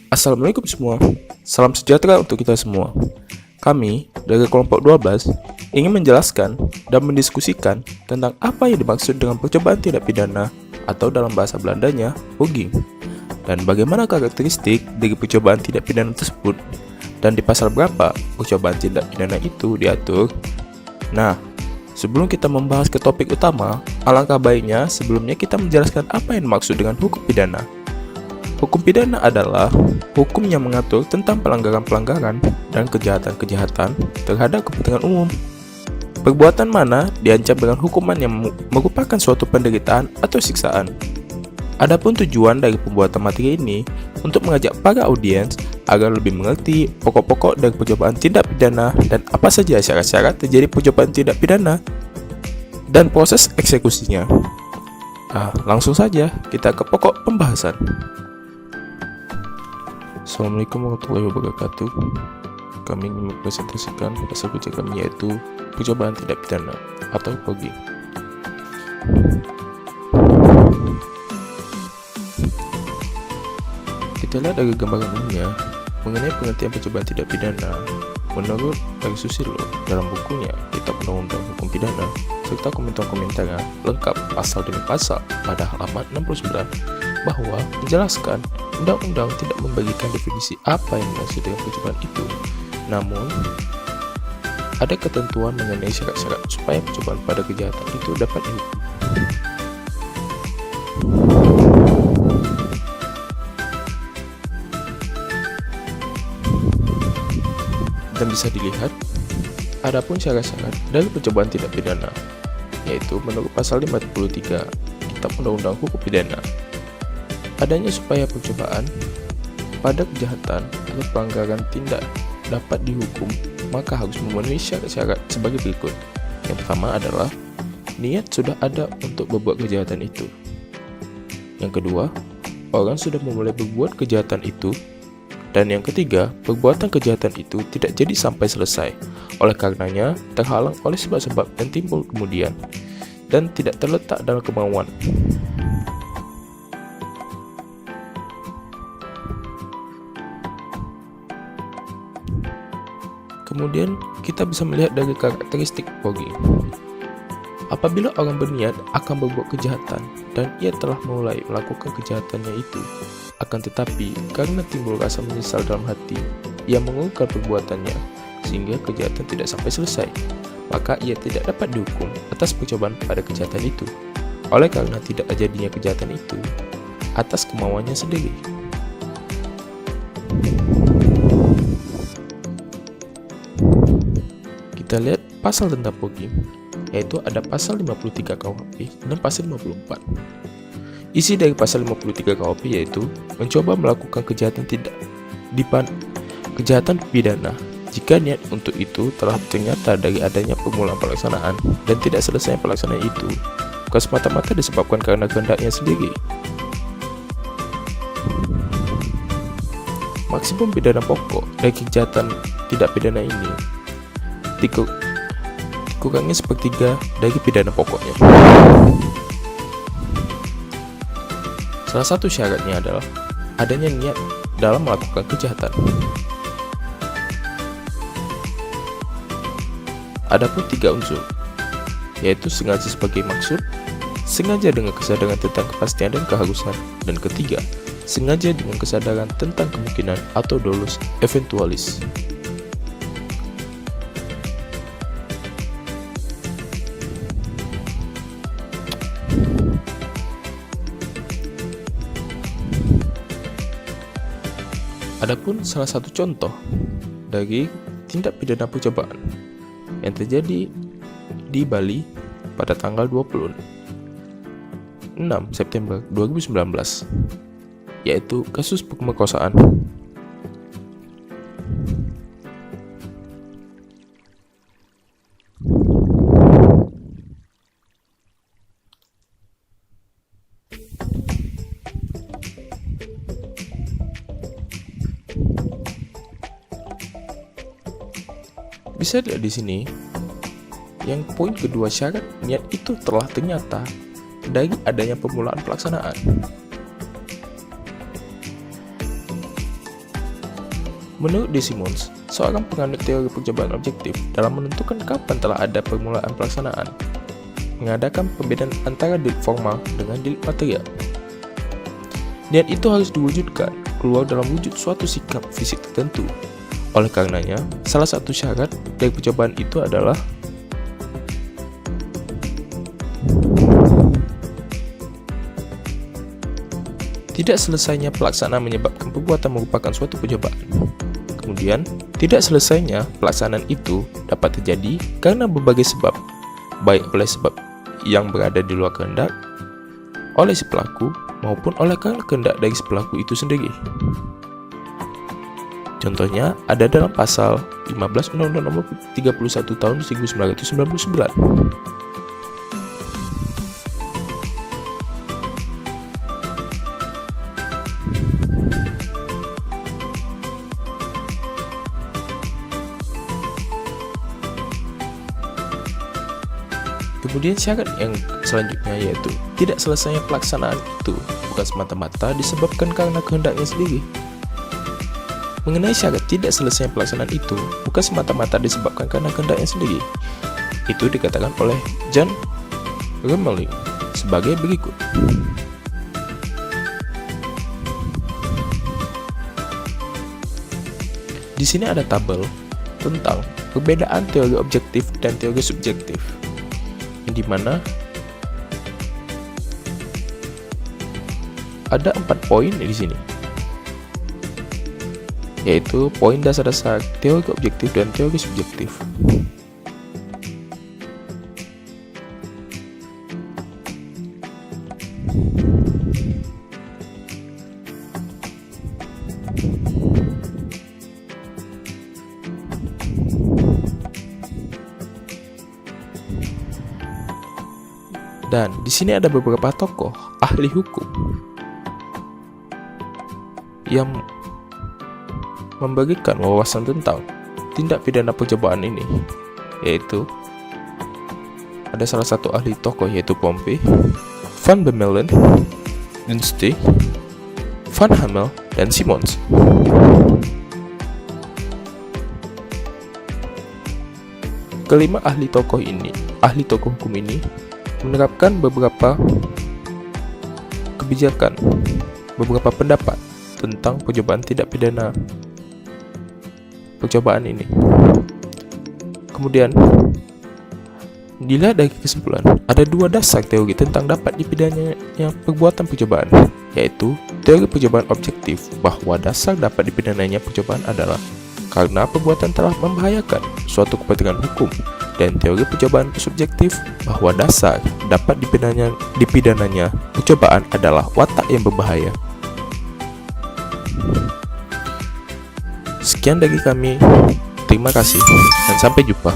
Assalamualaikum semua. Salam sejahtera untuk kita semua. Kami dari kelompok 12 ingin menjelaskan dan mendiskusikan tentang apa yang dimaksud dengan percobaan tindak pidana atau dalam bahasa Belandanya poging, dan bagaimana karakteristik dari percobaan tindak pidana tersebut, dan di pasal berapa percobaan tindak pidana itu diatur. Nah, sebelum kita membahas ke topik utama, alangkah baiknya sebelumnya kita menjelaskan apa yang dimaksud dengan hukum pidana. Hukum pidana adalah hukum yang mengatur tentang pelanggaran-pelanggaran dan kejahatan-kejahatan terhadap kepentingan umum. Perbuatan mana diancam dengan hukuman yang merupakan suatu penderitaan atau siksaan. Adapun tujuan dari pembuatan materi ini untuk mengajak para audiens agar lebih mengerti pokok-pokok dari percobaan tindak pidana dan apa saja syarat-syarat terjadi percobaan tindak pidana dan proses eksekusinya. Langsung saja kita ke pokok pembahasan. Assalamualaikum warahmatullahi wabarakatuh. Kami ingin mempresentasikan pasal kerja kami, yaitu percobaan tindak pidana atau poging. Kita lihat dari gambaran umumnya mengenai pengertian percobaan tindak pidana. Menurut Ari Susilo dalam bukunya Kitab Undang-Undang Hukum Pidana serta komentar-komentarnya lengkap pasal demi pasal pada halaman 69 bahwa menjelaskan undang-undang tidak membagikan definisi apa yang dimaksud dengan percobaan itu. Namun, ada ketentuan mengenai syarat-syarat supaya percobaan pada kejahatan itu dapat dihukum. Dan bisa dilihat, adapun syarat-syarat dari percobaan tindak pidana, yaitu menurut pasal 53 Kitab Undang-Undang Hukum Pidana, adanya supaya percobaan pada kejahatan atau pelanggaran tindak dapat dihukum, maka harus memenuhi syarat-syarat sebagai berikut. Yang pertama adalah niat sudah ada untuk berbuat kejahatan itu. Yang kedua, orang sudah memulai berbuat kejahatan itu. Dan yang ketiga, perbuatan kejahatan itu tidak jadi sampai selesai, oleh karenanya terhalang oleh sebab-sebab yang timbul kemudian dan tidak terletak dalam kemauan. Kemudian kita bisa melihat dari karakteristik poging. Apabila orang berniat akan berbuat kejahatan dan ia telah mulai melakukan kejahatannya itu, akan tetapi karena timbul rasa menyesal dalam hati, ia mengurungkan perbuatannya sehingga kejahatan tidak sampai selesai, maka ia tidak dapat dihukum atas percobaan pada kejahatan itu, oleh karena tidak terjadinya kejahatan itu atas kemauannya sendiri. Kita lihat pasal tentang poging, yaitu ada pasal 53 KUHP dan pasal 54. Isi dari pasal 53 KUHP yaitu mencoba melakukan kejahatan kejahatan pidana jika niat untuk itu telah ternyata dari adanya permulaan pelaksanaan dan tidak selesai pelaksanaan itu bukan semata-mata disebabkan karena kehendaknya sendiri. Maksimum pidana pokok dari kejahatan tidak pidana ini dikurangnya sepertiga dari pidana pokoknya. Salah satu syaratnya adalah adanya niat dalam melakukan kejahatan. Adapun tiga unsur, yaitu sengaja sebagai maksud, sengaja dengan kesadaran tentang kepastian dan keharusan, dan ketiga, sengaja dengan kesadaran tentang kemungkinan atau dolus eventualis. Adapun salah satu contoh dari tindak pidana percobaan yang terjadi di Bali pada tanggal 26 September 2019, yaitu kasus pemerkosaan. Bisa dilihat di sini, yang poin kedua syarat niat itu telah ternyata dari adanya permulaan pelaksanaan. Menurut D. Simons, seorang penganut teori percobaan objektif dalam menentukan kapan telah ada permulaan pelaksanaan, mengadakan pembedaan antara delik formal dengan delik material. Dan itu harus diwujudkan keluar dalam wujud suatu sikap fisik tertentu. Oleh karenanya, salah satu syarat dari percobaan itu adalah tidak selesainya pelaksanaan menyebabkan perbuatan merupakan suatu percobaan. Kemudian, tidak selesainya pelaksanaan itu dapat terjadi karena berbagai sebab, baik oleh sebab yang berada di luar kehendak, oleh si pelaku, maupun oleh kehendak dari si pelaku itu sendiri. Contohnya ada dalam pasal 15 Undang-Undang Nomor 31 Tahun 1999. Kemudian syarat yang selanjutnya yaitu tidak selesainya pelaksanaan itu bukan semata-mata disebabkan karena kehendaknya sendiri. Mengenai syarat tidak selesainya pelaksanaan itu bukan semata-mata disebabkan karena kehendaknya sendiri, itu dikatakan oleh John Remelling sebagai berikut. Di sini ada tabel tentang perbedaan teori objektif dan teori subjektif, di mana ada 4 poin di sini, yaitu poin dasar-dasar teori objektif dan teori subjektif. Dan di sini ada beberapa tokoh ahli hukum yang memberikan wawasan tentang tindak pidana percobaan ini, yaitu ada salah satu ahli tokoh yaitu Pompey, Van Bemmelen, Dunste, Van Hamel, dan Simons. Kelima ahli tokoh hukum ini menerapkan beberapa kebijakan, beberapa pendapat tentang percobaan tindak pidana percobaan ini. Kemudian, dilihat dari kesimpulan, ada 2 dasar teori tentang dapat dipidananya perbuatan percobaan, yaitu teori percobaan objektif bahwa dasar dapat dipidananya percobaan adalah karena perbuatan telah membahayakan suatu kepentingan hukum, dan teori percobaan subjektif bahwa dasar dapat dipidananya percobaan adalah watak yang berbahaya. Sekian dari kami, terima kasih dan sampai jumpa.